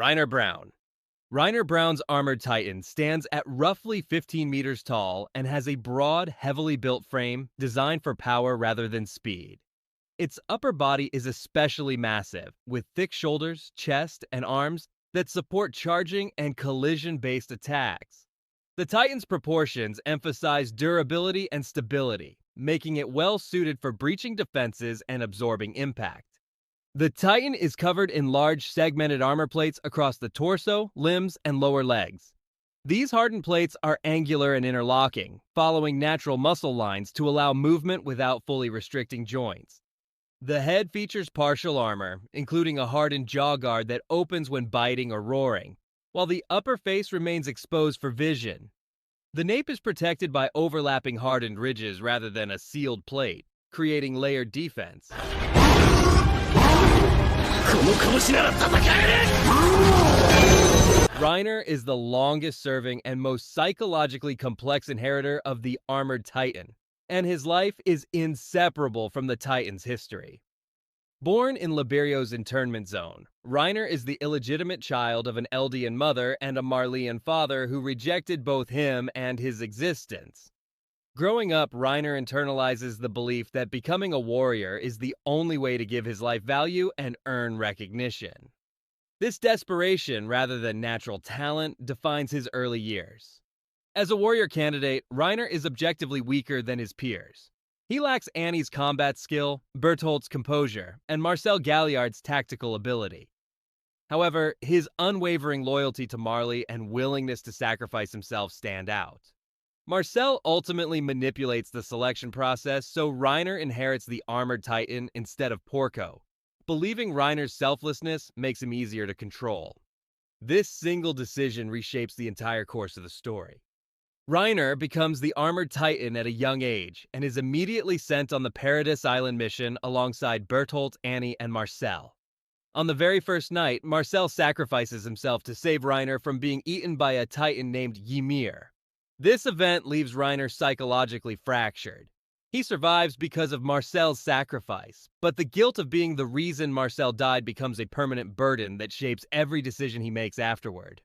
Reiner Braun. Reiner Braun's Armored Titan stands at roughly 15 meters tall and has a broad, heavily built frame designed for power rather than speed. Its upper body is especially massive, with thick shoulders, chest, and arms that support charging and collision-based attacks. The Titan's proportions emphasize durability and stability, making it well-suited for breaching defenses and absorbing impact. The Titan is covered in large segmented armor plates across the torso, limbs, and lower legs. These hardened plates are angular and interlocking, following natural muscle lines to allow movement without fully restricting joints. The head features partial armor, including a hardened jaw guard that opens when biting or roaring, while the upper face remains exposed for vision. The nape is protected by overlapping hardened ridges rather than a sealed plate, creating layered defense. Reiner is the longest-serving and most psychologically complex inheritor of the Armored Titan, and his life is inseparable from the Titan's history. Born in Liberio's internment zone, Reiner is the illegitimate child of an Eldian mother and a Marleyan father who rejected both him and his existence. Growing up, Reiner internalizes the belief that becoming a warrior is the only way to give his life value and earn recognition. This desperation, rather than natural talent, defines his early years. As a warrior candidate, Reiner is objectively weaker than his peers. He lacks Annie's combat skill, Bertholdt's composure, and Marcel Galliard's tactical ability. However, his unwavering loyalty to Marley and willingness to sacrifice himself stand out. Marcel ultimately manipulates the selection process, so Reiner inherits the Armored Titan instead of Porco. Believing Reiner's selflessness makes him easier to control. This single decision reshapes the entire course of the story. Reiner becomes the Armored Titan at a young age and is immediately sent on the Paradis Island mission alongside Bertholdt, Annie, and Marcel. On the very first night, Marcel sacrifices himself to save Reiner from being eaten by a Titan named Ymir. This event leaves Reiner psychologically fractured. He survives because of Marcel's sacrifice, but the guilt of being the reason Marcel died becomes a permanent burden that shapes every decision he makes afterward.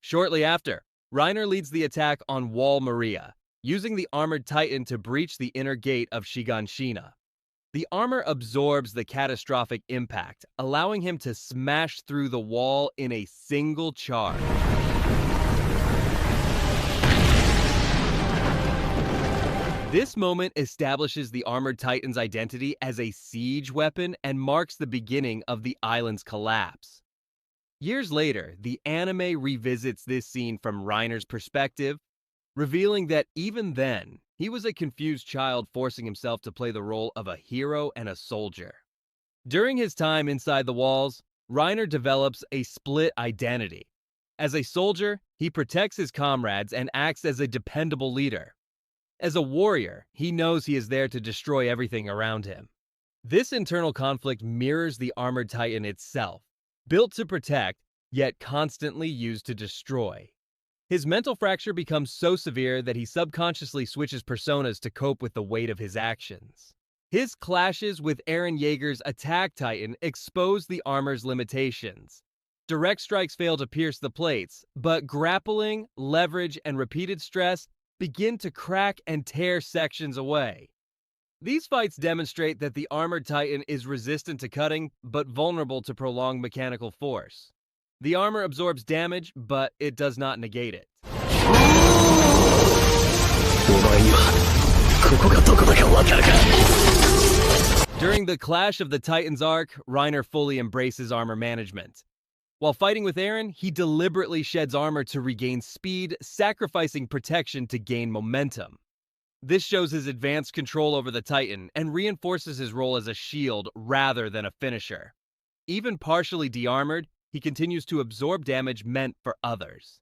Shortly after, Reiner leads the attack on Wall Maria, using the Armored Titan to breach the inner gate of Shiganshina. The armor absorbs the catastrophic impact, allowing him to smash through the wall in a single charge. This moment establishes the Armored Titan's identity as a siege weapon and marks the beginning of the island's collapse. Years later, the anime revisits this scene from Reiner's perspective, revealing that even then, he was a confused child forcing himself to play the role of a hero and a soldier. During his time inside the walls, Reiner develops a split identity. As a soldier, he protects his comrades and acts as a dependable leader. As a warrior, he knows he is there to destroy everything around him. This internal conflict mirrors the Armored Titan itself, built to protect, yet constantly used to destroy. His mental fracture becomes so severe that he subconsciously switches personas to cope with the weight of his actions. His clashes with Eren Yeager's Attack Titan expose the armor's limitations. Direct strikes fail to pierce the plates, but grappling, leverage, and repeated stress begin to crack and tear sections away. These fights demonstrate that the Armored Titan is resistant to cutting, but vulnerable to prolonged mechanical force. The armor absorbs damage, but it does not negate it. During the Clash of the Titans arc, Reiner fully embraces armor management. While fighting with Eren, he deliberately sheds armor to regain speed, sacrificing protection to gain momentum. This shows his advanced control over the Titan and reinforces his role as a shield rather than a finisher. Even partially de-armored, he continues to absorb damage meant for others.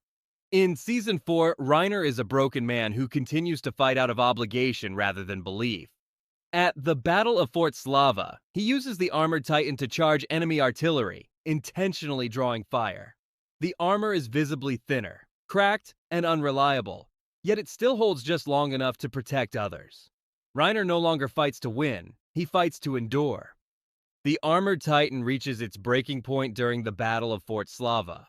In Season 4, Reiner is a broken man who continues to fight out of obligation rather than belief. At the Battle of Fort Slava, he uses the Armored Titan to charge enemy artillery, intentionally drawing fire. The armor is visibly thinner, cracked, and unreliable, yet it still holds just long enough to protect others. Reiner no longer fights to win, He fights to endure. The Armored Titan reaches its breaking point during the Battle of Fort Slava.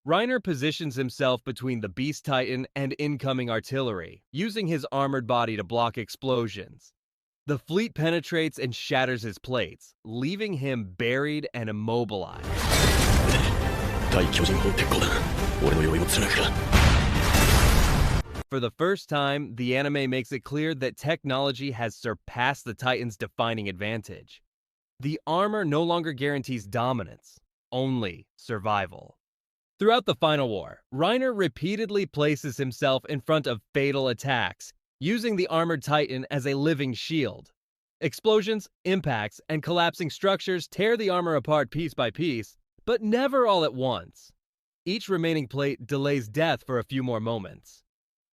Reiner positions himself between the Beast Titan and incoming artillery, using his armored body to block explosions. The fleet penetrates and shatters his plates, leaving him buried and immobilized. For the first time, the anime makes it clear that technology has surpassed the Titan's defining advantage. The armor no longer guarantees dominance, only survival. Throughout the final war, Reiner repeatedly places himself in front of fatal attacks, using the Armored Titan as a living shield. Explosions, impacts, and collapsing structures tear the armor apart piece by piece, but never all at once. Each remaining plate delays death for a few more moments.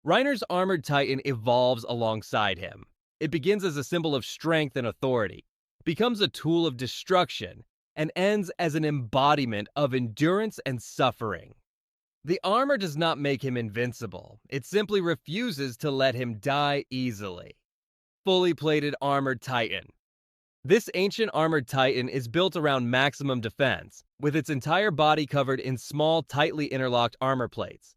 Reiner's Armored Titan evolves alongside him. It begins as a symbol of strength and authority, becomes a tool of destruction, and ends as an embodiment of endurance and suffering. The armor does not make him invincible. It simply refuses to let him die easily. Fully plated Armored Titan. This ancient Armored Titan is built around maximum defense, with its entire body covered in small, tightly interlocked armor plates.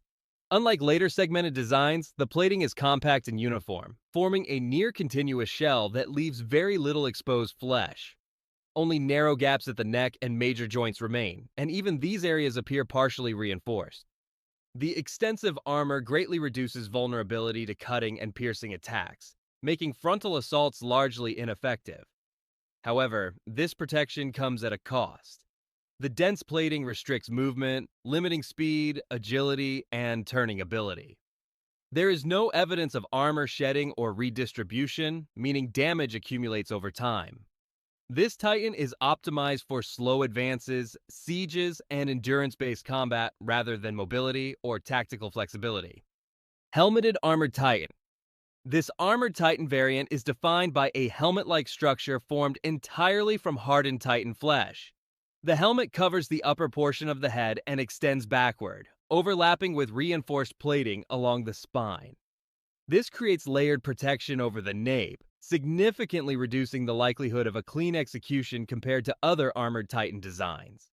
Unlike later segmented designs, the plating is compact and uniform, forming a near-continuous shell that leaves very little exposed flesh. Only narrow gaps at the neck and major joints remain, and even these areas appear partially reinforced. The extensive armor greatly reduces vulnerability to cutting and piercing attacks, making frontal assaults largely ineffective. However, this protection comes at a cost. The dense plating restricts movement, limiting speed, agility, and turning ability. There is no evidence of armor shedding or redistribution, meaning damage accumulates over time. This Titan is optimized for slow advances, sieges, and endurance-based combat rather than mobility or tactical flexibility. Helmeted Armored Titan. This Armored Titan variant is defined by a helmet-like structure formed entirely from hardened Titan flesh. The helmet covers the upper portion of the head and extends backward, overlapping with reinforced plating along the spine. This creates layered protection over the nape, significantly reducing the likelihood of a clean execution compared to other Armored Titan designs.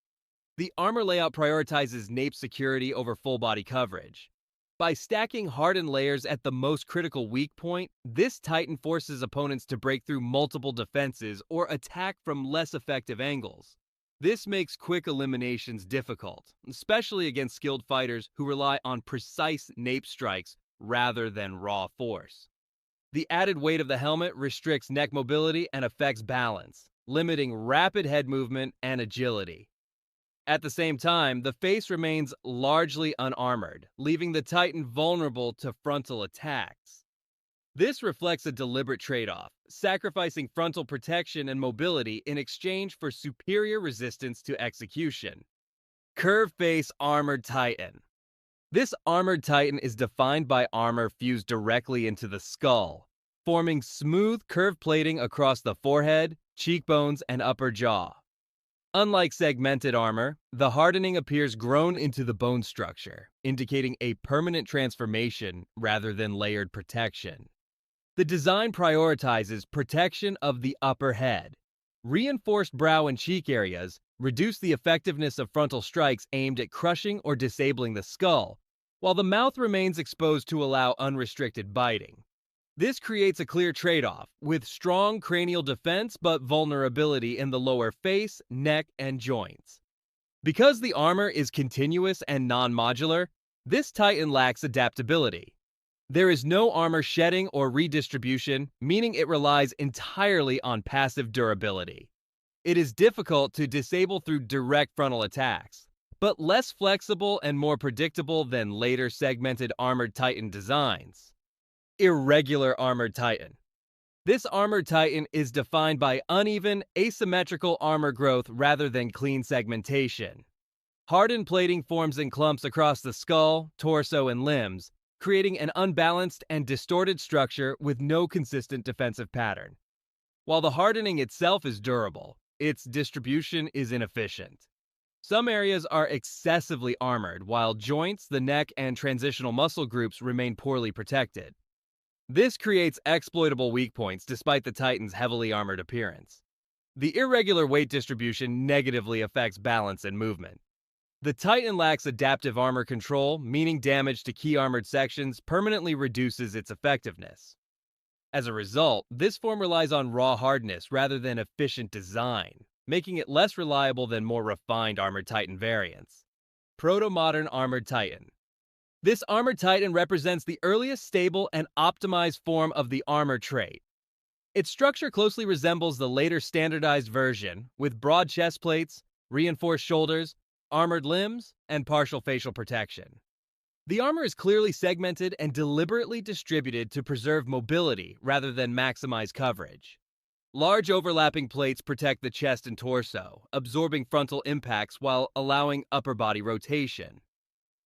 The armor layout prioritizes nape security over full body coverage. By stacking hardened layers at the most critical weak point, this Titan forces opponents to break through multiple defenses or attack from less effective angles. This makes quick eliminations difficult, especially against skilled fighters who rely on precise nape strikes rather than raw force. The added weight of the helmet restricts neck mobility and affects balance, limiting rapid head movement and agility. At the same time, the face remains largely unarmored, leaving the Titan vulnerable to frontal attacks. This reflects a deliberate trade-off, sacrificing frontal protection and mobility in exchange for superior resistance to execution. Curved Face Armored Titan. This Armored Titan is defined by armor fused directly into the skull, forming smooth curved plating across the forehead, cheekbones, and upper jaw. Unlike segmented armor, the hardening appears grown into the bone structure, indicating a permanent transformation rather than layered protection. The design prioritizes protection of the upper head. Reinforced brow and cheek areas reduce the effectiveness of frontal strikes aimed at crushing or disabling the skull, while the mouth remains exposed to allow unrestricted biting. This creates a clear trade-off, with strong cranial defense but vulnerability in the lower face, neck, and joints. Because the armor is continuous and non-modular, this Titan lacks adaptability. There is no armor shedding or redistribution, meaning it relies entirely on passive durability. It is difficult to disable through direct frontal attacks, but less flexible and more predictable than later segmented Armored Titan designs. Irregular Armored Titan. This Armored Titan is defined by uneven, asymmetrical armor growth rather than clean segmentation. Hardened plating forms in clumps across the skull, torso, and limbs, creating an unbalanced and distorted structure with no consistent defensive pattern. While the hardening itself is durable, its distribution is inefficient. Some areas are excessively armored, while joints, the neck, and transitional muscle groups remain poorly protected. This creates exploitable weak points despite the Titan's heavily armored appearance. The irregular weight distribution negatively affects balance and movement. The Titan lacks adaptive armor control, meaning damage to key armored sections permanently reduces its effectiveness. As a result, this form relies on raw hardness rather than efficient design, making it less reliable than more refined Armored Titan variants. Proto-modern Armored Titan. This Armored Titan represents the earliest stable and optimized form of the armor trait. Its structure closely resembles the later standardized version, with broad chest plates, reinforced shoulders, armored limbs, and partial facial protection. The armor is clearly segmented and deliberately distributed to preserve mobility rather than maximize coverage. Large overlapping plates protect the chest and torso, absorbing frontal impacts while allowing upper body rotation.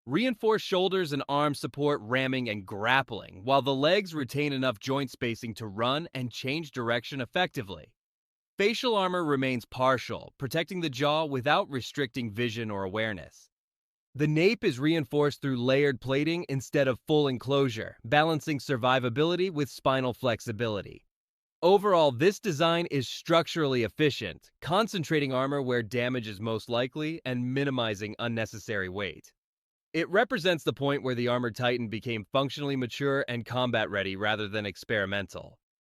Reinforced shoulders and arms support ramming and grappling, while the legs retain enough joint spacing to run and change direction effectively. Facial armor remains partial, protecting the jaw without restricting vision or awareness. The nape is reinforced through layered plating instead of full enclosure, balancing survivability with spinal flexibility. Overall, this design is structurally efficient, concentrating armor where damage is most likely and minimizing unnecessary weight. It represents the point where the Armored Titan became functionally mature and combat-ready rather than experimental.